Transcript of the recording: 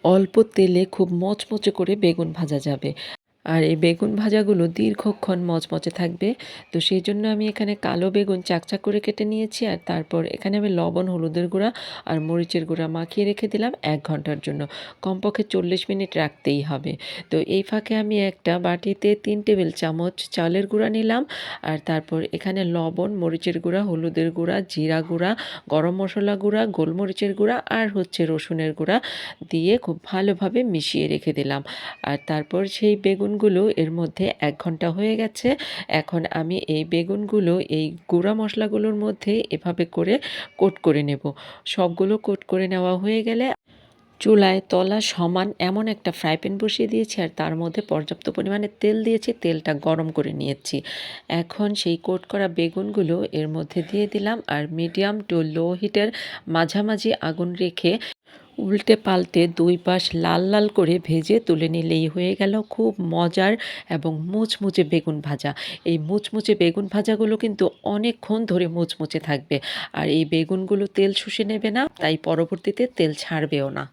অল্প তেলে খুব মচমচে করে বেগুন ভাজা যাবে। আর এই বেগুন ভাজাগুলো দীর্ঘক্ষণ মচমচে থাকবে। তো সেই জন্য আমি এখানে কালো বেগুন চাকচাক করে কেটে নিয়েছি, আর তারপর এখানে আমি লবণ, হলুদের গুঁড়া আর মরিচের গুঁড়া মাখিয়ে রেখে দিলাম ১ ঘন্টার জন্য। কমপক্ষে ৪০ মিনিট রাখতেই হবে। তো এই ফাঁকে আমি একটা বাটিতে ৩ টেবিল চামচ চালের গুঁড়া নিলাম, আর তারপর এখানে লবণ, মরিচের গুঁড়া, হলুদের গুঁড়া, জিরা গুঁড়া, গরম মশলা গুঁড়া, গোলমরিচের গুঁড়া আর রসুনের গুঁড়া দিয়ে খুব ভালোভাবে মিশিয়ে রেখে দিলাম। আর তারপর সেই বেগুনগুলো এর মধ্যে ১ ঘন্টা হয়ে গেছে। এখন আমি এই বেগুনগুলো এই গুঁড়া মশলাগুলোর মধ্যে এভাবে করে কোট করে নেব। সবগুলো কোট করে নেওয়া হয়ে গেলে চুলায় তলা সমান এমন একটা ফ্রাই প্যান বসিয়ে দিয়েছি, আর তার মধ্যে পর্যাপ্ত পরিমাণে তেল দিয়েছি, তেলটা গরম করে নিয়েছি। এখন সেই কোট করা বেগুনগুলো এর মধ্যে দিয়ে দিলাম, আর মিডিয়াম টু লো হিটের মাঝামাঝি আগুন রেখে উল্টে পাল্টে ২ পাশ লাল লাল করে ভেজে তুলে নিলেই হয়ে গেল খুব মজার এবং মুচমুচে বেগুন ভাজা। এই মুচমুচে বেগুন ভাজাগুলো কিন্তু অনেকক্ষণ ধরে মুচমুচে থাকবে, আর এই বেগুনগুলো তেল শুষে নেবে না, তাই পরবর্তীতে তেল ছাড়বেও না।